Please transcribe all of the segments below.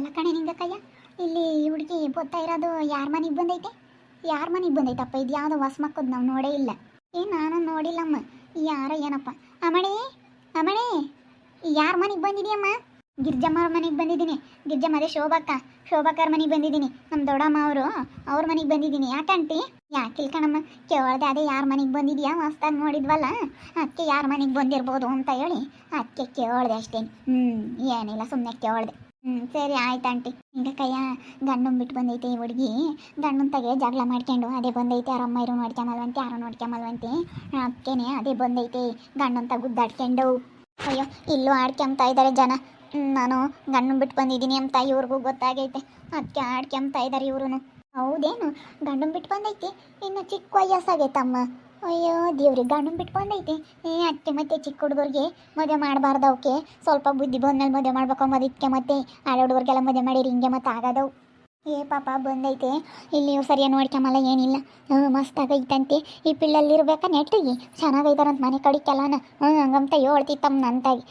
ಅಲ್ಲ ಕಣೆ ನಿಂಗಕ್ಕಯ್ಯ, ಇಲ್ಲಿ ಹುಡುಗಿ ಗೊತ್ತಾ ಇರೋದು ಯಾರ ಮನೆಗೆ ಬಂದೈತೆ? ಯಾರ ಮನೆಗೆ ಬಂದೈತಪ್ಪ? ಇದು ಯಾವುದೋ ಹೊಸ ಮಕ್ಕಳು ನಾವು ನೋಡೇ ಇಲ್ಲ. ನಾನು ನೋಡಿಲ್ಲಮ್ಮ. ಯಾರ ಏನಪ್ಪ? ಅಮ್ಮಣಿ, ಅಮ್ಮಣಿ, ಯಾರ ಮನೆಗೆ ಬಂದಿದೀಯಮ್ಮ? ಗಿರ್ಜಮ್ಮ ಮನೆಗೆ ಬಂದಿದ್ದೀನಿ. ಗಿರ್ಜಮ್ಮ ಅದೇ ಶೋಭಾಕರ್ ಮನೆಗೆ ಬಂದಿದ್ದೀನಿ. ನಮ್ಮ ದೊಡ್ಡಮ್ಮ ಅವ್ರ ಮನೆಗೆ ಬಂದಿದ್ದೀನಿ. ಯಾಕಂಟಿ? ಯಾಕಿಲ್ ಕಣಮ್ಮ, ಕೇಳ್ದೆ ಅದೇ ಯಾರ ಮನೆಗೆ ಬಂದಿದ್ಯಾ ಮಸ್ತಾಗಿ ನೋಡಿದ್ವಲ್ಲ, ಅದಕ್ಕೆ ಯಾರ ಮನೆಗೆ ಬಂದಿರ್ಬೋದು ಅಂತ ಹೇಳಿ ಅದಕ್ಕೆ ಕೇಳ್ದೆ ಅಷ್ಟೇನು. ಏನಿಲ್ಲ, ಸುಮ್ಮನೆ ಕೇಳ್ದೆ. ಸರಿ ಆಯ್ತು ಆಂಟಿ. ಈಗ ಕೈಯ ಗಂಡನ್ ಬಿಟ್ಟು ಬಂದೈತೆ ಈ ಹುಡುಗಿ. ಗಂಡನ್ ತಗೆ ಜಗಳ ಮಾಡ್ಕೊಂಡು ಅದೇ ಬಂದೈತೆ. ಅರಮ್ಮ ಇರೋ ನೋಡ್ಕೊಂಬಲ್ವಂತೆ, ಯಾರೋ ನೋಡ್ಕೊಂಬಲ್ವಂತೆ. ಅದಕ್ಕೇನೆ ಅದೇ ಬಂದೈತೆ ಗಂಡಂತ ಗುದ್ದಾಡ್ಕೊಂಡು. ಅಯ್ಯೋ, ಇಲ್ಲೂ ಆಡ್ಕೊಂಬ್ತಾ ಇದ್ದಾರೆ ಜನ. ನಾನು ಗಂಡನ್ ಬಿಟ್ಟು ಬಂದಿದ್ದೀನಿ ಅಂತ ಇವ್ರಿಗೂ ಗೊತ್ತಾಗೈತೆ. ಅದಕ್ಕೆ ಆಡ್ಕೊಂಬ್ತಾ ಇದ್ದಾರೆ ಇವ್ರು. ಹೌದೇನು? ಗಂಡನ್ ಬಿಟ್ಟು ಬಂದೈತಿ, ಇನ್ನು ಚಿಕ್ಕ ವಯಸ್ಸಾಗೈತಮ್ಮ. ಅಯ್ಯೋ ದೇವ್ರಿಗೆ, ಗಂಡನ್ ಬಿಟ್ಟು ಬಂದೈತಿ. ಅದಕ್ಕೆ ಮತ್ತೆ ಚಿಕ್ಕ ಹುಡುಗರಿಗೆ ಮದುವೆ ಮಾಡಬಾರ್ದು. ಅವಕ್ಕೆ ಸ್ವಲ್ಪ ಬುದ್ಧಿ ಬಂದ್ಮೇಲೆ ಮದುವೆ ಮಾಡ್ಬೇಕು ಅನ್ನೋದಕ್ಕೆ. ಮತ್ತೆ ಹಳೆ ಹುಡುಗರಿಗೆಲ್ಲ ಮದುವೆ ಮಾಡಿರಿ ಹಿಂಗೆ ಮತ್ತೆ ಆಗೋದವು. ಪಾಪ ಬಂದೈತೆ. ಇಲ್ಲಿ ನೀವು ಸರಿಯಾಗಿ ನೋಡ್ಕೊಂಬಲ್ಲ, ಏನಿಲ್ಲ. ಮಸ್ತ್ ಆಗೈತಂತೆ. ಈ ಪಿಳ್ಳಲ್ಲಿರ್ಬೇಕಾ ನೆಟ್ಟಿಗೆ ಚೆನ್ನಾಗೈತಾರಂತ ಮನೆ ಕಡಿಕೆಲ್ಲನ. ಹಂಗಂತ ಹೇಳ್ತಿತ್ತಮ್ಮ ನಂತಾಗಿ.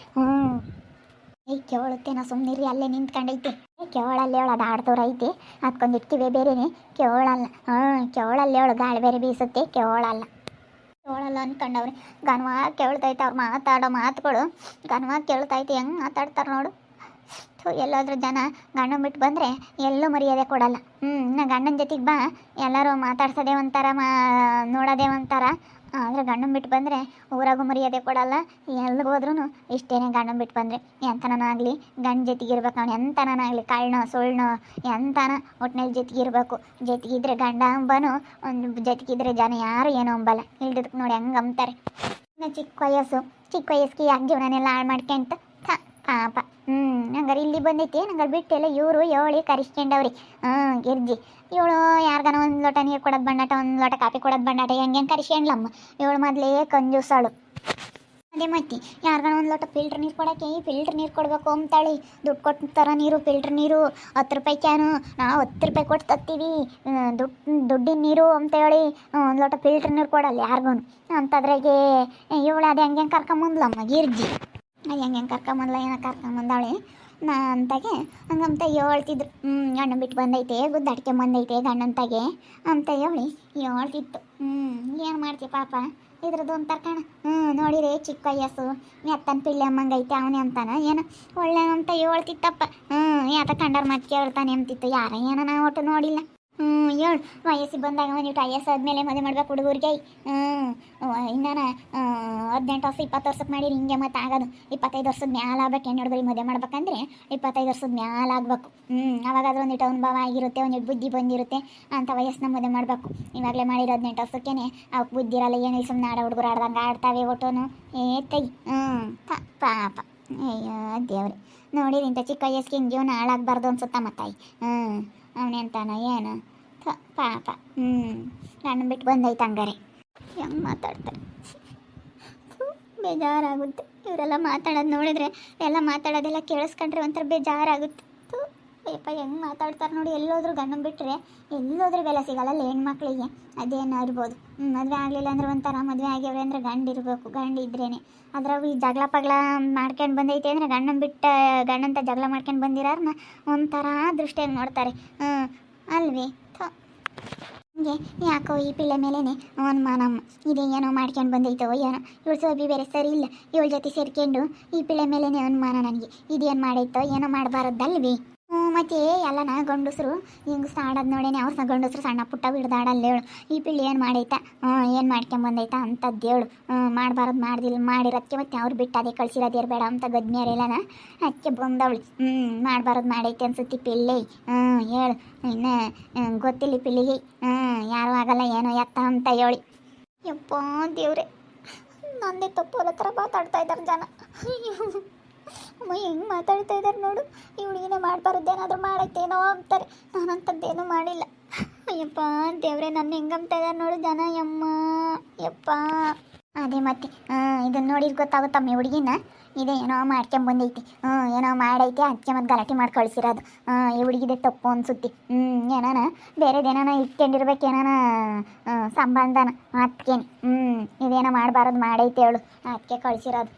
ಕೇಳುತ್ತೆ, ನಾ ಸುಮ್ಮನಿರಿ, ಅಲ್ಲೇ ನಿಂತ್ಕೊಂಡೈತೆ. ಕೇಳಲ್ಲಿ ಹೇಳು, ಅದು ಆಡ್ತವ್ರೈತೆ. ಅದಕ್ಕೊಂದು ಕಿವೆ ಬೇರೆನೆ ಕೇಳಲ್ಲ. ಕೇಳಲ್ಲಿ ಹೇಳು, ಗಾಳಿ ಬೇರೆ ಬೀಸುತ್ತೆ. ಕೇಳಲ್ಲ ಅನ್ಕೊಂಡವ್ರೆ. ಘನವಾಗಿ ಕೇಳ್ತೈತೆ ಅವ್ರು ಮಾತಾಡೋ ಮಾತುಗಳು. ಘನವಾಗಿ ಕೇಳ್ತೈತೆ. ಹೆಂಗೆ ಮಾತಾಡ್ತಾರೆ ನೋಡು. ಎಲ್ಲಾದ್ರೂ ಜನ ಗಂಡನ ಬಿಟ್ಟು ಬಂದರೆ ಎಲ್ಲೂ ಮರ್ಯಾದೆ ಕೊಡಲ್ಲ. ನಾ ಗಂಡನ ಜೊತೆಗೆ ಬಾ, ಎಲ್ಲರೂ ಮಾತಾಡ್ಸೋದೇ ಒಂಥರ, ನೋಡೋದೇ ಒಂಥರ. ಆದರೆ ಗಂಡನ ಬಿಟ್ಟು ಬಂದರೆ ಊರಾಗೂ ಮರ್ಯಾದೆ ಕೊಡಲ್ಲ. ಎಲ್ಲಿಗೆ ಹೋದ್ರೂ ಇಷ್ಟೇನೆ. ಗಂಡನ ಬಿಟ್ಟು ಬಂದರೆ ಎಂತನಾಗಲಿ ಗಂಡ ಜೊತೆಗಿರ್ಬೇಕು. ಅವ್ನು ಎಂತನಾಗಲಿ, ಕಳ್ಳನೋ ಸುಳ್ಳನೋ ಎಂತನ ಒಟ್ಟಿನಲ್ಲಿ ಜೊತೆಗಿರ್ಬೇಕು. ಜೊತೆಗಿದ್ರೆ ಗಂಡ ಅಂಬನು, ಒಂದು ಜೊತೆಗಿದ್ರೆ ಜನ ಯಾರು ಏನೋ ಅಂಬಲ್ಲ. ಇಲ್ದಕ್ಕೆ ನೋಡಿ ಹೆಂಗೆ ಅಂಬ್ತಾರೆ. ಇನ್ನು ಚಿಕ್ಕ ವಯಸ್ಸಿಗೆ ಯಾಕೆ ಜೀವನನೆಲ್ಲ ಹಾಳು ಮಾಡ್ಕೊಂತ ಪಾಪ. ನಂಗಾರೆ ಇಲ್ಲಿ ಬಂದೈತಿ. ನಂಗಾರೆ ಬಿಟ್ಟೆಲ್ಲ ಇವರು ಹೇಳಿ ಕರಿಸ್ಕೊಂಡವ್ರಿ. ಗಿರ್ಜಿ ಇವಳು ಯಾರಿಗಾನ ಒಂದು ಲೋಟ ನೀರು ಕೊಡೋದು ಬಣ್ಣಾಟ, ಒಂದು ಲೋಟ ಕಾಫಿ ಕೊಡೋದು ಬಣ್ಣಾಟ, ಹೆಂಗೆ ಕರಿಸ್ಕೊಂಡ್ಲಮ್ಮ. ಇವಳು ಮೊದಲೇ ಕಂಜೂಸಾಳು. ಅದೇ ಮತ್ತೆ ಯಾರಿಗಾನ ಒಂದು ಲೋಟ ಫಿಲ್ಟ್ರ್ ನೀರು ಕೊಡೋಕ್ಕೆ ಫಿಲ್ಟ್ರ್ ನೀರು ಕೊಡಬೇಕು ಅಂತಾಳೆ. ದುಡ್ಡು ಕೊಟ್ಟು ನೀರು, ಫಿಲ್ಟ್ರ್ ನೀರು 10 ರೂಪಾಯಿ ಕ್ಯಾನು. ನಾವು 10 ರೂಪಾಯಿ ಕೊಟ್ಟು ತತ್ತೀವಿ ದುಡ್ಡಿನ ನೀರು ಅಂತೇಳಿ. ಒಂದು ಲೋಟ ಫಿಲ್ಟ್ರ್ ನೀರು ಕೊಡಲ್ಲ ಯಾರಿಗೂ ಅಂತದ್ರಾಗೆ ಇವಳು ಅದು ಹೆಂಗೆ ಕರ್ಕೊಂಬಂದ್ಲಮ್ಮ ಗಿರ್ಜಿ. ಹೆಂಗೆ ಕರ್ಕೊಂಬಂದ್ಲ, ಏನೋ ಕರ್ಕೊಂಬಂದಾಳೆ ನಾ ಅಂತಾಗೆ. ಹಂಗಂತ ಹೇಳ್ತಿದ್ರು. ಗಂಡನ ಬಿಟ್ಟು ಬಂದೈತೆ, ಗುದ್ದಾಡ್ಕೆ ಬಂದೈತೆ ಗಂಡಂತಾಗೆ ಅಂತ ಹೇಳಿ ಹೇಳ್ತಿತ್ತು. ಏನು ಮಾಡ್ತೀವಿ ಪಾಪ, ಇದ್ರದ್ದು ಒಂಥರ ಕಣ. ನೋಡಿರಿ ಚಿಕ್ಕ ವಯಸ್ಸು, ಮೆತ್ತನ ಪಿಳ್ಳೆ ಅಮ್ಮಂಗೈತೆ ಅವನೇ ಅಂತಾನ ಏನು ಒಳ್ಳೆ ಅಂತ ಹೇಳ್ತಿತ್ತಪ್ಪ. ಯಾತ ಕಂಡರ್ ಮತ್ತೆ ಕೇಳ್ತಾನೆ ಅಂತಿತ್ತು. ಯಾರ ಏನೋ ನಾವು ಒಟ್ಟು ನೋಡಿಲ್ಲ. ಹೇಳು, ವಯಸ್ಸಿಗೆ ಬಂದಾಗ ಒಂದಿಟ್ಟು ವಯಸ್ಸಾದ್ಮೇಲೆ ಮದುವೆ ಮಾಡ್ಬೇಕು ಹುಡುಗರಿಗೆ. ಇನ್ನೇನ 18 ವರ್ಷ 20 ವರ್ಷಕ್ಕೆ ಮಾಡಿರಿ ಹಿಂಗೆ ಮತ್ತೆ ಆಗೋದು. 25 ವರ್ಷದ ಮ್ಯಾಲೆ ಆಗ್ಬೇಕು. ಹೆಣ್ಣು ಹುಡುಗರಿಗೆ ಮದುವೆ ಮಾಡ್ಬೇಕಂದ್ರೆ 25 ವರ್ಷದ ಮ್ಯಾಲೆ ಆಗ್ಬೇಕು. ಅವಾಗಾದ್ರೂ ಒಂದಿಟ್ಟು ಅನುಭವ ಆಗಿರುತ್ತೆ, ಒಂದಿಟ್ಟು ಬುದ್ಧಿ ಬಂದಿರುತ್ತೆ ಅಂತ ವಯಸ್ಸನ್ನ ಮದುವೆ ಮಾಡಬೇಕು. ಇವಾಗಲೇ ಮಾಡಿರೋ 18 ವರ್ಷಕ್ಕೇನೆ ಅವಕ್ಕೆ ಬುದ್ಧಿ ಇರಲ್ಲ. ಏನಿಲ್ಲ, ಸುಮ್ಮನೆ ಹುಡುಗರು ಆಡ್ದಂಗೆ ಆಡ್ತಾವೆ ಒಟ್ಟೋನು. ತೈ ಪಾಪ. ಅಯ್ಯೋ ದೇವ್ರೆ, ನೋಡಿರಿ ಇಂಥ ಚಿಕ್ಕ ವಯಸ್ಸಿಗೆ ಹಿಂಗೆ ಜೀವನ ಹಾಳಾಗಬಾರ್ದು ಅನ್ಸುತ್ತಾ ಮತ್ತಾಯಿ. ಅವನೆಂತಾನ ಏನು ಪಾಪ. ಗಂಡನ ಬಿಟ್ಟು ಬಂದೈತೆ ಹಂಗಾರೆ. ಹೆಂಗೆ ಮಾತಾಡ್ತಾರೆ, ಬೇಜಾರಾಗುತ್ತೆ. ಇವರೆಲ್ಲ ಮಾತಾಡೋದು ನೋಡಿದ್ರೆ, ಎಲ್ಲ ಮಾತಾಡೋದೆಲ್ಲ ಕೇಳಿಸ್ಕೊಂಡ್ರೆ ಒಂಥರ ಬೇಜಾರಾಗುತ್ತೆ. ಅಯ್ಯಪ್ಪ ಹೆಂಗೆ ಮಾತಾಡ್ತಾರೆ ನೋಡಿ. ಎಲ್ಲೋದ್ರೂ ಗಂಡನ ಬಿಟ್ಟರೆ ಎಲ್ಲೋದ್ರೂ ಬೆಲೆ ಸಿಗಲ್ಲ ಹೆಣ್ಮಕ್ಳಿಗೆ. ಅದೇನೋ ಇರ್ಬೋದು. ಮದುವೆ ಆಗಲಿಲ್ಲ ಅಂದ್ರೆ ಒಂಥರ, ಮದುವೆ ಆಗ್ಯವ್ರೆ ಅಂದರೆ ಗಂಡ ಇರಬೇಕು, ಗಂಡ ಇದ್ರೇ. ಅದ್ರಾಗ ಈ ಜಗಳ ಪಗಳ ಮಾಡ್ಕೊಂಡು ಬಂದೈತೆ ಅಂದರೆ ಗಂಡಂತ ಜಗಳ ಮಾಡ್ಕೊಂಡು ಬಂದಿರೋರನ್ನ ಒಂಥರ ದೃಷ್ಟಿಯಾಗಿ ನೋಡ್ತಾರೆ. ಅಲ್ವೇ? ಹಂಗೆ ಯಾಕೋ ಈ ಪಿಳ್ಳೆ ಮೇಲೇ ಅನುಮಾನಮ್ಮ. ಇದೇ ಏನೋ ಮಾಡ್ಕೊಂಡು ಬಂದೈತೋ ಏನೋ. ಇವಳು ಸೋಬಿ ಬೇರೆ ಸರಿ ಇಲ್ಲ. ಇವಳ ಜೊತೆ ಸೇರ್ಕೊಂಡು ಈ ಪಿಳ್ಳೆ ಮೇಲೇ ಅನುಮಾನ ನನಗೆ. ಇದೇನು ಮಾಡೈತೋ ಏನೋ ಮಾಡಬಾರದಲ್ವೇ? ಮತ್ತೆ ಎಲ್ಲನ ಗಂಡಸರು ಹಿಂಗೆ ಆಡೋದು ನೋಡೇನೆ. ಅವ್ರ ಗಂಡಸರು ಸಣ್ಣ ಪುಟ್ಟ ಬಿಡ್ದಾಡಲ್ಲ ಹೇಳು. ಈ ಪಿಳ್ಳಿ ಏನು ಮಾಡೈತಾ, ಏನು ಮಾಡ್ಕೊಂಬಂದೈತಾ ಅಂಥದ್ದು ಹೇಳು. ಮಾಡಬಾರದು ಮಾಡಿರೋದಕ್ಕೆ ಮತ್ತೆ ಅವ್ರು ಬಿಟ್ಟು ಅದೇ ಕಳ್ಸಿರೋದು ಇರಬೇಡ ಅಂತ ಗದ್ಮ್ಯಾರೆಲ್ಲನ ಅದಕ್ಕೆ ಬಂದವಳು. ಮಾಡಬಾರದು ಮಾಡೈತೆ ಅನ್ಸುತ್ತೆ ಪಿಳ್ಳಿ. ಹೇಳು, ಇನ್ನು ಗೊತ್ತಿಲ್ಲ ಪಿಳ್ಳಿಗೆ. ಯಾರೂ ಆಗಲ್ಲ ಏನೋ ಎತ್ತ ಅಂತ ಹೇಳಿ. ಯಪ್ಪ ದೇವ್ರೆ, ನಂದೇ ತಪ್ಪು ಥರ ಮಾತಾಡ್ತಾ ಇದ್ದಾರೆ ಜನ. ಅಮ್ಮ ಹೆಂಗೆ ಮಾತಾಡ್ತಾ ಇದ್ದಾರೆ ನೋಡು. ಈ ಹುಡುಗಿನೇ ಮಾಡಬಾರ್ದೇನಾದರೂ ಮಾಡೈತೇನೋ ಅಂತಾರೆ. ನಾನಂಥದ್ದೇನೂ ಮಾಡಿಲ್ಲ. ಅಯ್ಯಪ್ಪ ದೇವ್ರೆ, ನನ್ನ ಹೆಂಗಂತ ಇದ್ದಾರೆ ನೋಡು ಜನ. ಯಪ್ಪ. ಅದೇ ಮತ್ತೆ ಇದನ್ನು ನೋಡಿ ಗೊತ್ತಾಗುತ್ತಮ್ಮ ಹುಡುಗಿನ. ಇದೇ ಏನೋ ಮಾಡ್ಕೊಂಬಂದೈತಿ. ಏನೋ ಮಾಡೈತೆ ಅದಕ್ಕೆ ಮತ್ತೆ ಗಲಾಟೆ ಮಾಡಿ ಕಳಿಸಿರೋದು. ಈ ಹುಡುಗಿದೆ ತಪ್ಪು ಅನ್ಸುತ್ತಿ. ಏನಾನ ಬೇರೆದೇನಾನ ಇಟ್ಕೊಂಡಿರ್ಬೇಕು, ಏನಾನ ಸಂಬಂಧನ ಅದಕ್ಕೇನೆ. ಇದೇನೋ ಮಾಡಬಾರದು ಮಾಡೈತೆ ಹೇಳು, ಅದಕ್ಕೆ ಕಳಿಸಿರೋದು.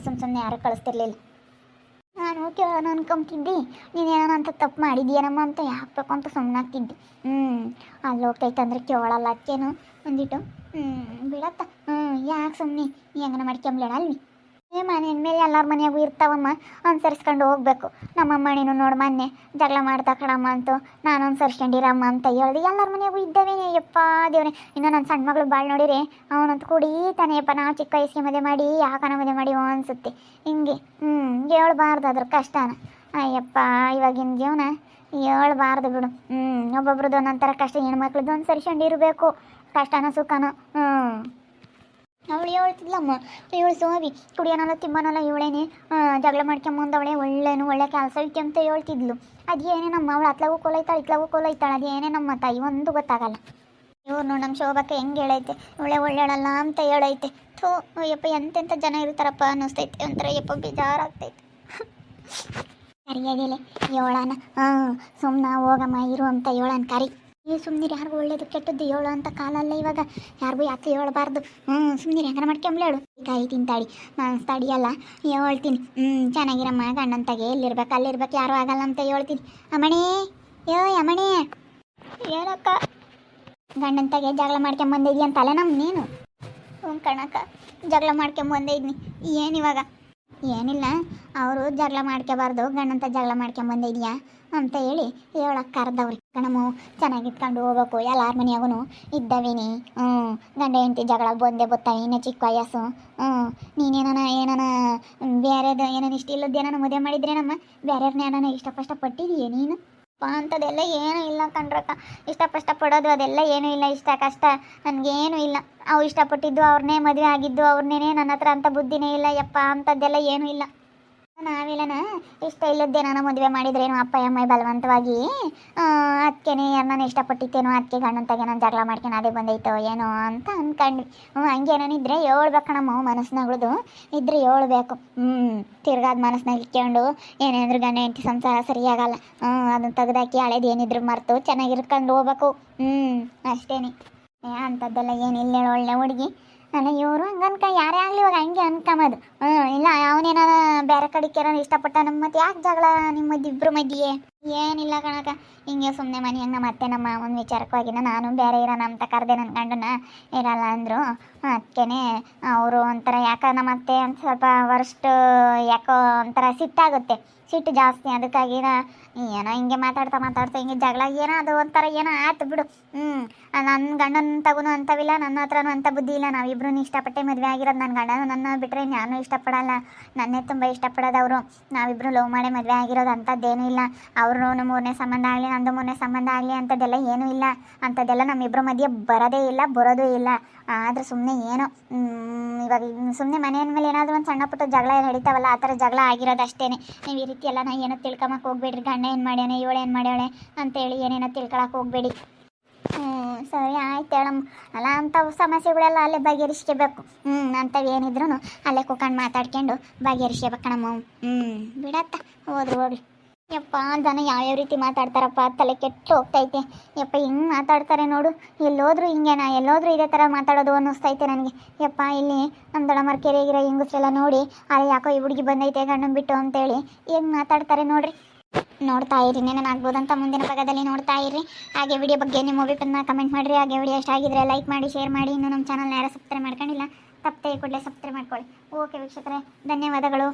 ಸುಮ್ಮನೆ ಯಾರು ಕಳಿಸ್ತಿರ್ಲಿಲ್ಲ. ನಾನು ಕೇಳೋಣ ಅನ್ಕೊಂತಿದ್ದೆ, ನೀನೇನೋ ಅಂತ ತಪ್ಪು ಮಾಡಿದ್ಯೇನಮ್ಮ ಅಂತ ಯಾಕಬೇಕು ಅಂತ ಸುಮ್ಮನಾಗ್ತಿದ್ದೆ. ಅಲ್ಲಿ ಹೋಗ್ತೈತೆ ಅಂದರೆ ಕೇಳಲ್ಲ ಅದಕ್ಕೇನು ಅಂದಿಟ್ಟು ಬಿಡತ್ತ. ಯಾಕೆ ಸುಮ್ಮನೆ ಹೆಂಗನ ಮಾಡ್ಕೊಂಬ್ಲೇಣ ಅಲ್ವಿ. ಮನೆ ಮೇಲೆ ಎಲ್ಲರ ಮನೆಯಾಗೂ ಇರ್ತಾವಮ್ಮ, ಅನುಸರಿಸ್ಕೊಂಡು ಹೋಗ್ಬೇಕು. ನಮ್ಮಮ್ಮಣಿನೂ ನೋಡು ಮೊನ್ನೆ ಜಗಳ ಮಾಡ್ತಾ ಕಣಮ್ಮ ಅಂತು ನಾನು ಅನುಸರಿಸ್ಕೊಂಡಿರಮ್ಮ ಅಂತ ಹೇಳ್ದೆ. ಎಲ್ಲರ ಮನೆಯಾಗೂ ಇದ್ದಾವೇನೆ ಯಪ್ಪ ದೇವ್ರೆ. ಇನ್ನು ನನ್ನ ಸಣ್ಣ ಮಗಳು ಬಾಳ್ ನೋಡಿರಿ ಅವನಂತ ಕುಡಿತಾನೆ ಯಪ್ಪ. ನಾವು ಚಿಕ್ಕ ವಯಸ್ಸಿಗೆ ಮದುವೆ ಮಾಡಿ ಯಾಕನ ಮದುವೆ ಮಾಡಿ ಅನಿಸುತ್ತೆ ಹಿಂಗೆ. ಹೇಳ್ಬಾರ್ದು ಅದ್ರ ಕಷ್ಟನ. ಅಯ್ಯಪ್ಪ ಇವಾಗಿನ ಜೀವನ ಹೇಳ್ಬಾರ್ದು ಬಿಡು. ಒಬ್ಬೊಬ್ರದ್ದು ಒಂದೊಂಥರ ಕಷ್ಟ, ಹೆಣ್ಮಕ್ಳದ್ದು ಅನುಸರಿಸ್ಕೊಂಡಿರ್ಬೇಕು ಕಷ್ಟನ ಸುಖನೋ. ಅವಳು ಹೇಳ್ತಿದ್ಲಮ್ಮ, ಇವಳು ಸೋವಿ ಕುಡಿಯೋನಲ್ಲ ತಿಮ್ಮನಲ್ಲ ಇವಳೇನೆ ಜಗಳ ಮಾಡ್ಕೊಂಬಂದವಳೆ ಒಳ್ಳೆ ಕೆಲಸ ಐತಿ ಅಂತ ಹೇಳ್ತಿದ್ಲು. ಅದೇನೇ ನಮ್ಮ ಅವಳು ಅತ್ಲಾಗೂ ಕೊಲೈತಾಳೆ ಇತ್ಲಾಗೂ ಕೊಲೈತಾಳೆ, ಅದೇನೇ ನಮ್ಮ ತಾಯಿ ಒಂದು ಗೊತ್ತಾಗಲ್ಲ. ಇವ್ರು ನೋಡಿ ನಮ್ಮ ಶೋಭಕ್ಕೆ ಹೆಂಗೆ ಹೇಳೈತೆ ಒಳ್ಳೆಯಳಲ್ಲ ಅಂತ ಹೇಳೈತೆ. ಥೂ ಅಯ್ಯಪ್ಪ ಎಂತೆಂಥ ಜನ ಇರ್ತಾರಪ್ಪ ಅನ್ನಿಸ್ತೈತೆ, ಒಂಥರ ಯಪ್ಪ ಬೇಜಾರಾಗ್ತೈತೆ. ಕರಿಯಾಗಿಲ್ಲ ಏಳನ ಸುಮ್ಮನೆ ಹೋಗಮ್ಮ ಇರು ಅಂತ ಏಳನ್ ಕರಿ. ಸುಮ್ಮನಿರು, ಯಾರಿಗೂ ಒಳ್ಳೇದು ಕೆಟ್ಟದ್ದು ಹೇಳು ಅಂತ ಕಾಲಲ್ಲ ಇವಾಗ, ಯಾರಿಗೂ ಯಾಕೆ ಹೇಳ್ಬಾರ್ದು. ಸುಮ್ಮನಿರು, ಹೆಂಗಾರ ಮಾಡ್ಕೊಂಬ್ಲೇಳು ಕಾಯಿ ತಿಂತಾಡಿ ನಾನು ತಡಿಯಲ್ಲ ಹೇಳ್ತೀನಿ. ಚೆನ್ನಾಗಿರಮ್ಮ ಗಂಡಂತಾಗೆ ಎಲ್ಲಿರ್ಬೇಕು ಅಲ್ಲಿರ್ಬೇಕು ಯಾರೂ ಆಗಲ್ಲ ಅಂತ ಹೇಳ್ತೀನಿ. ಅಮ್ಮಣಿ ಅಮ್ಮಣಿ ಏನಕ್ಕ ಗಂಡಂತಾಗೆ ಜಗಳ ಮಾಡ್ಕೊಂಬಂದಿದ್ಯ ಅಂತಲ್ಲ ನಮ್ಮ ನೀನು. ಕಣಕ್ಕ ಜಗಳ ಮಾಡ್ಕೊಂಬಂದಿದ್ನಿ. ಏನಿವಾಗ? ಏನಿಲ್ಲ, ಅವರು ಜಗಳ ಮಾಡ್ಕೋಬಾರ್ದು ಗಂಡಂತ ಜಗಳ ಮಾಡ್ಕೊಂಬಂದಿದ್ಯಾ ಅಂತ ಹೇಳಿ ಹೇಳಕ್ಕೆ ಕರೆದವ್ರಿ. ಕಣಮ್ಮ ಚೆನ್ನಾಗಿಟ್ಕೊಂಡು ಹೋಗ್ಬೇಕು, ಎಲ್ಲಾರ ಮನೆಯಾಗೂ ಇದ್ದವಿನಿ. ಗಂಡ ಹೆಂಡತಿ ಜಗಳ ಬಂದೇ ಬತ್ತಾವೆ, ಇನ್ನು ಚಿಕ್ಕ ವಯಸ್ಸು. ನೀನೇನ ಬೇರೆದು ಏನೇನು ಇಷ್ಟ ಇಲ್ಲದ್ದೇನ ಮದುವೆ ಮಾಡಿದ್ರೇನಮ್ಮ? ಬೇರೆಯವ್ರನ್ನ ಏನಾನ ಇಷ್ಟಪಟ್ಟಿದೀಯ ನೀನು? ಅಂಥದ್ದೆಲ್ಲ ಏನೂ ಇಲ್ಲ ಕಣ್ರಕ್ಕ. ಇಷ್ಟಪಡೋದು ಅದೆಲ್ಲ ಏನೂ ಇಲ್ಲ. ಇಷ್ಟ ಕಷ್ಟ ನನಗೇನೂ ಇಲ್ಲ. ಅವು ಇಷ್ಟಪಟ್ಟಿದ್ದು ಅವ್ರನ್ನೇ ಮದುವೆ ಆಗಿದ್ದು ಅವ್ರನ್ನೇ, ನನ್ನ ಹತ್ರ ಅಂಥ ಬುದ್ಧಿನೇ ಇಲ್ಲ ಯಪ್ಪ. ಅಂಥದ್ದೆಲ್ಲ ಏನೂ ಇಲ್ಲ. ನಾವಿಲ್ಲನ ಇಷ್ಟ ಇಲ್ಲದ್ದೇ ನಾನು ಮದುವೆ ಮಾಡಿದ್ರೇನು ಅಪ್ಪ ಅಮ್ಮ ಬಲವಂತವಾಗಿ ಅದಕ್ಕೇನೆ ನಾನು ಇಷ್ಟಪಟ್ಟಿತ್ತೇನೋ ಅದಕ್ಕೆ ಗಂಡಂತಾಗೆ ನಾನು ಜಗಳ ಮಾಡ್ಕೊಂಡು ಅದೇ ಬಂದೈತೋ ಏನೋ ಅಂತ ಅಂದ್ಕೊಂಡ್ವಿ. ಹಂಗೇನಿದ್ರೆ ಹೇಳ್ಬೇಕಣಮ್ಮ, ಮನಸ್ಸಿನಾಗ್ಳದು ಇದ್ರೆ ಹೇಳ್ಬೇಕು. ತಿರ್ಗಾದ ಮನಸ್ಸಿನಾಗ ಇಟ್ಕೊಂಡು ಏನೇಂದ್ರು ಗಂಡ ಹೆಂಡತಿ ಸಂಸಾರ ಸರಿಯಾಗಲ್ಲ. ಅದನ್ನು ತೆಗ್ದಾಕಿ ಹಳೇದು ಏನಿದ್ರು ಮರೆತು ಚೆನ್ನಾಗಿರ್ಕೊಂಡು ಹೋಗ್ಬೇಕು. ಅಷ್ಟೇನೆ. ಅಂಥದ್ದೆಲ್ಲ ಏನಿಲ್ಲ ಒಳ್ಳೆ ಹುಡುಗಿ. ಅಲ್ಲ ಇವರು ಹಂಗೆ ಯಾರೇ ಆಗಲಿ ಇವಾಗ ಹಂಗೆ ಅನ್ಕೊಂಬೋದು. ಇಲ್ಲ ಅವನೇನ ಬೇರೆ ಕಡೆಗೆ ನಾನು ಇಷ್ಟಪಟ್ಟ ನಮ್ಮ ಮತ್ತೆ ಯಾಕೆ ಜಗಳ ನಿಮ್ಮದು ಇಬ್ಬರು ಮಧ್ಯೆ? ಏನಿಲ್ಲ ಕಣಕ, ಹಿಂಗೆ ಸುಮ್ಮನೆ ಮನೆ ಹಂಗೆ ಮತ್ತೆ ನಮ್ಮ ಒಂದು ವಿಚಾರಕ್ಕಾಗಿನ ನಾನು ಬೇರೆ ಇರೋಣ ಅಂತ ಕರೆದೆ. ನನ್ನ ಗಂಡನ ಇರಲ್ಲ ಅಂದರು. ಅದಕ್ಕೇ ಅವರು ಒಂಥರ ಯಾಕೆ ನಮ್ಮ ಅತ್ತೆ ಅಂತ ಸ್ವಲ್ಪ ವರ್ಷ ಯಾಕೋ ಒಂಥರ ಸಿಟ್ಟಾಗುತ್ತೆ, ಸಿಟ್ಟು ಜಾಸ್ತಿ. ಅದಕ್ಕಾಗಿ ಏನೋ ಹಿಂಗೆ ಮಾತಾಡ್ತಾ ಹಿಂಗೆ ಜಗಳ ಏನೋ ಅದು ಒಂಥರ ಏನೋ ಆಯ್ತು ಬಿಡು. ನನ್ನ ಗಂಡನ ತಗೋನು ಅಂತವಿಲ್ಲ, ನನ್ನ ಹತ್ರನೂ ಅಂಥ ಬುದ್ಧಿ ಇಲ್ಲ. ನಾವಿಬ್ರು ಇಷ್ಟಪಟ್ಟೆ ಮದುವೆ ಆಗಿರೋದು. ನನ್ನ ಗಂಡನ ನನ್ನ ಬಿಟ್ಟರೆ ನಾನು ಇಷ್ಟಪಡಲ್ಲ, ನನ್ನೇ ತುಂಬ ಇಷ್ಟಪಡೋದು ಅವರು. ನಾವಿಬ್ಬರು ಲವ್ ಮಾಡೇ ಮದುವೆ ಆಗಿರೋದು, ಅಂಥದ್ದೇನೂ ಇಲ್ಲ. ಅವರು ಮೂರನೇ ಸಂಬಂಧ ಆಗಲಿ ನಂದು ಮೂರನೇ ಸಂಬಂಧ ಆಗಲಿ ಅಂಥದ್ದೆಲ್ಲ ಏನೂ ಇಲ್ಲ. ಅಂಥದ್ದೆಲ್ಲ ನಮ್ಮಿಬ್ಬರ ಮಧ್ಯೆ ಬರೋದೇ ಇಲ್ಲ, ಬರೋದೂ ಇಲ್ಲ. ಆದರೆ ಸುಮ್ಮನೆ ಏನೋ ಇವಾಗ ಸುಮ್ಮನೆ ಮನೆಯ ಮೇಲೆ ಏನಾದರೂ ಒಂದು ಸಣ್ಣ ಪುಟ್ಟ ಜಗಳ ನಡೀತಾವಲ್ಲ, ಆ ಥರ ಜಗಳ ಆಗಿರೋದು ಅಷ್ಟೇ. ನೀವು ಈ ರೀತಿ ಎಲ್ಲ ಏನೋ ತಿಳ್ಕೊಳಕ್ಕೆ ಹೋಗ್ಬೇಡ್ರಿ. ಗಂಡ ಏನು ಮಾಡ್ಯಾನೆ ಇವಳು ಏನು ಮಾಡ್ಯಾಳೆ ಅಂತೇಳಿ ಏನೇನೋ ತಿಳ್ಕೊಳಕ್ಕೆ ಹೋಗಬೇಡಿ. ಸರಿ ಆಯ್ತು ಹೇಳಮ್ಮ. ಅಲ್ಲ ಅಂಥವು ಸಮಸ್ಯೆಗಳೆಲ್ಲ ಅಲ್ಲೇ ಬಗೆಹರಿಸ್ಕೋಬೇಕು. ಅಂಥವು ಏನಿದ್ರು ಅಲ್ಲೇ ಕೂತ್ಕೊಂಡು ಮಾತಾಡ್ಕೊಂಡು ಬಗೆಹರಿಸ್ಕೋಬೇಕಣಮ್ಮ. ಬಿಡತ್ತ ಹೋಗ್ಲಿ. ಯಪ್ಪ ಜನ ಯಾವ್ಯಾವ ರೀತಿ ಮಾತಾಡ್ತಾರಪ್ಪ, ತಲೆ ಕೆಟ್ಟು ಹೋಗ್ತೈತೆ ಯಪ್ಪ. ಹಿಂಗೆ ಮಾತಾಡ್ತಾರೆ ನೋಡು, ಎಲ್ಲೋದ್ರೂ ಹಿಂಗೇನಾ, ಎಲ್ಲೋದ್ರೂ ಇದೇ ಥರ ಮಾತಾಡೋದು ಅನ್ನಿಸ್ತೈತೆ ನನಗೆ ಯಪ್ಪ. ಇಲ್ಲಿ ನಮ್ಮ ದೊಡ್ಡಮ್ಮರ ಕೆರೆಗಿರೋ ಹೆಂಗಸ್ರೆಲ್ಲ ನೋಡಿ ಅರೆ ಯಾಕೋ ಈ ಹುಡುಗಿ ಬಂದೈತೆ ಗಂಡನ ಬಿಟ್ಟು ಅಂತೇಳಿ ಹೆಂಗೆ ಮಾತಾಡ್ತಾರೆ ನೋಡ್ರಿ. ನೋಡ್ತಾ ಇರಿ, ನೆನೇನಾಗ್ಬೋದಂತ ಮುಂದಿನ ಭಾಗದಲ್ಲಿ ನೋಡ್ತಾ ಇರಿ. ಹಾಗೆ ವಿಡಿಯೋ ಬಗ್ಗೆ ನಿಮ್ಮ ಒಪಿನಿಯನ್ನ ಕಮೆಂಟ್ ಮಾಡಿರಿ. ಹಾಗೆ ವಿಡಿಯೋ ಇಷ್ಟ ಆಗಿದ್ರೆ ಲೈಕ್ ಮಾಡಿ, ಶೇರ್ ಮಾಡಿ. ಇನ್ನು ನಮ್ಮ ಚಾನಲ್ನ ಯಾರು ಸಬ್ಸ್ಕ್ರೈಬ್ ಮಾಡ್ಕೊಂಡಿಲ್ಲ ತಪ್ಪದೆ ಕೂಡಲೇ ಸಬ್ಸ್ಕ್ರೈಬ್ ಮಾಡ್ಕೊಳ್ಳಿ. ಓಕೆ ವೀಕ್ಷಕರೇ, ಧನ್ಯವಾದಗಳು.